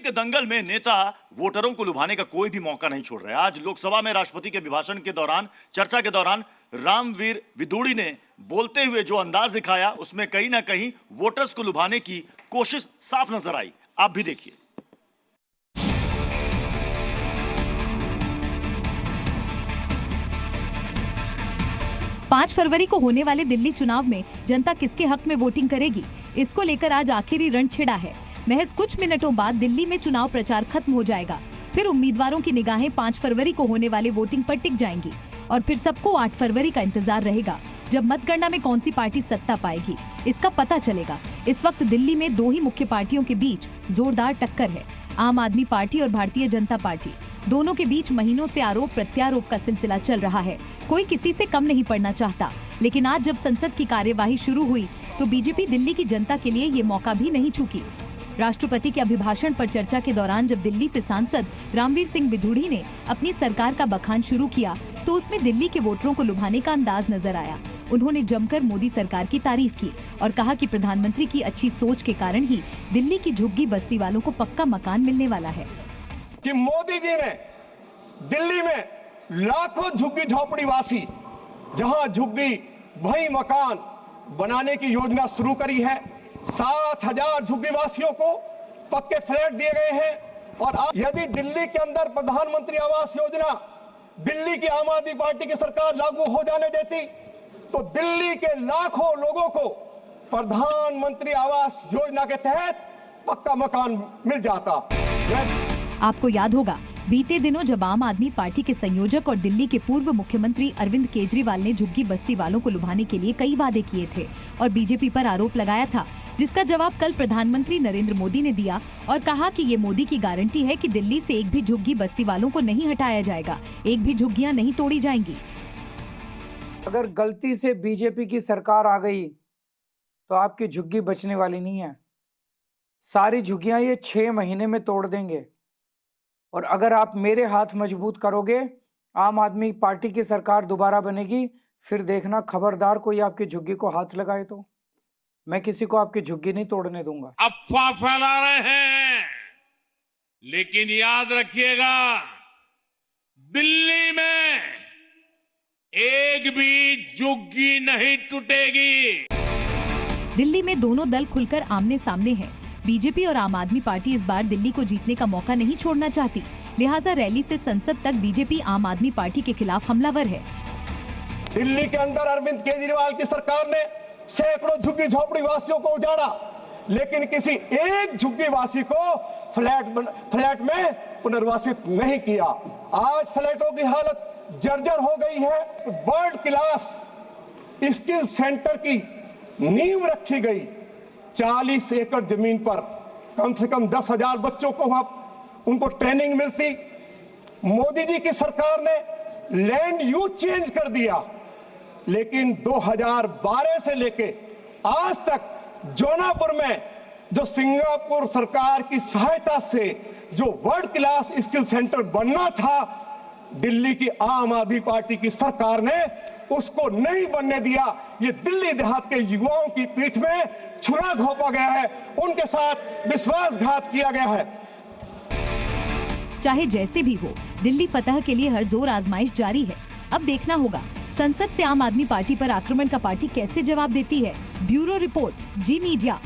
के दंगल में नेता वोटरों को लुभाने का कोई भी मौका नहीं छोड़ रहे। आज लोकसभा में राष्ट्रपति के अभिभाषण के दौरान, चर्चा के दौरान रामवीर विदुड़ी ने बोलते हुए जो अंदाज दिखाया, उसमें कहीं ना कहीं वोटर्स को लुभाने की कोशिश साफ नजर आई। आप भी देखिए। 5 फरवरी को होने वाले दिल्ली चुनाव में जनता किसके हक में वोटिंग करेगी, इसको लेकर आज आखिरी रण छिड़ा है। महज कुछ मिनटों बाद दिल्ली में चुनाव प्रचार खत्म हो जाएगा। फिर उम्मीदवारों की निगाहें 5 फरवरी को होने वाले वोटिंग पर टिक जाएंगी और फिर सबको 8 फरवरी का इंतजार रहेगा, जब मतगणना में कौन सी पार्टी सत्ता पाएगी, इसका पता चलेगा। इस वक्त दिल्ली में 2 ही मुख्य पार्टियों के बीच जोरदार टक्कर है। आम आदमी पार्टी और भारतीय जनता पार्टी, दोनों के बीच महीनों से आरोप प्रत्यारोप का सिलसिला चल रहा है। कोई किसी से कम नहीं पड़ना चाहता, लेकिन आज जब संसद की कार्यवाही शुरू हुई तो बीजेपी दिल्ली की जनता के लिए ये मौका भी नहीं चूकी। राष्ट्रपति के अभिभाषण पर चर्चा के दौरान जब दिल्ली से सांसद रामवीर सिंह विदुड़ी ने अपनी सरकार का बखान शुरू किया तो उसमें दिल्ली के वोटरों को लुभाने का अंदाज नजर आया। उन्होंने जमकर मोदी सरकार की तारीफ की और कहा कि प्रधानमंत्री की अच्छी सोच के कारण ही दिल्ली की झुग्गी बस्ती वालों को पक्का मकान मिलने वाला है। कि मोदी जी ने दिल्ली में लाखों झुग्गी झोपड़ी वासी, जहां झुग्गी वही मकान बनाने की योजना शुरू करी है। 7,000 झुग्गी वासियों को पक्के फ्लैट दिए गए हैं। और यदि दिल्ली के अंदर प्रधानमंत्री आवास योजना दिल्ली की आम आदमी पार्टी की सरकार लागू हो जाने देती तो दिल्ली के लाखों लोगों को प्रधानमंत्री आवास योजना के तहत पक्का मकान मिल जाता। आपको याद होगा, बीते दिनों जब आम आदमी पार्टी के संयोजक और दिल्ली के पूर्व मुख्यमंत्री अरविंद केजरीवाल ने झुग्गी बस्ती वालों को लुभाने के लिए कई वादे किए थे और बीजेपी पर आरोप लगाया था, जिसका जवाब कल प्रधानमंत्री नरेंद्र मोदी ने दिया और कहा कि ये मोदी की गारंटी है कि दिल्ली से एक भी झुग्गी बस्ती वालों को नहीं हटाया जाएगा, एक भी झुग्गियां नहीं तोड़ी जाएंगी। अगर गलती से बीजेपी की सरकार आ गई तो आपकी झुग्गी बचने वाली नहीं है। सारी झुग्गियां ये 6 महीने में तोड़ देंगे। और अगर आप मेरे हाथ मजबूत करोगे, आम आदमी पार्टी की सरकार दोबारा बनेगी, फिर देखना खबरदार कोई आपकी झुग्गी को हाथ लगाए तो मैं किसी को आपकी झुग्गी नहीं तोड़ने दूंगा। अफवाह फैला रहे हैं, लेकिन याद रखिएगा, दिल्ली में एक भी झुग्गी नहीं टूटेगी। दिल्ली में दोनों दल खुलकर आमने सामने हैं। बीजेपी और आम आदमी पार्टी इस बार दिल्ली को जीतने का मौका नहीं छोड़ना चाहती, लिहाजा रैली से संसद तक बीजेपी आम आदमी पार्टी के खिलाफ हमलावर है। दिल्ली के अंदर अरविंद केजरीवाल की सरकार ने सैकड़ों झुग्गी झोपड़ी वासियों को उजाड़ा, लेकिन किसी एक झुग्गी वासी को फ्लैट में पुनर्वासित नहीं किया। आज फ्लैटों की हालत जर्जर हो गई है। वर्ल्ड क्लास स्किल सेंटर की नींव रखी गई। 40 एकड़ जमीन पर कम से कम 10,000 बच्चों को वहां उनको ट्रेनिंग मिलती। मोदी जी की सरकार ने लैंड यूज चेंज कर दिया, लेकिन 2012 से लेके आज तक जौनापुर में जो सिंगापुर सरकार की सहायता से जो वर्ल्ड क्लास स्किल सेंटर बनना था, दिल्ली की आम आदमी पार्टी की सरकार ने उसको नहीं बनने दिया। ये दिल्ली देहात के युवाओं की पीठ में छुरा घोंपा गया है, उनके साथ विश्वासघात किया गया है। चाहे जैसे भी हो, दिल्ली फतह के लिए हर जोर आजमाइश जारी है। अब देखना होगा संसद से आम आदमी पार्टी पर आक्रमण का पार्टी कैसे जवाब देती है। ब्यूरो रिपोर्ट, जी मीडिया।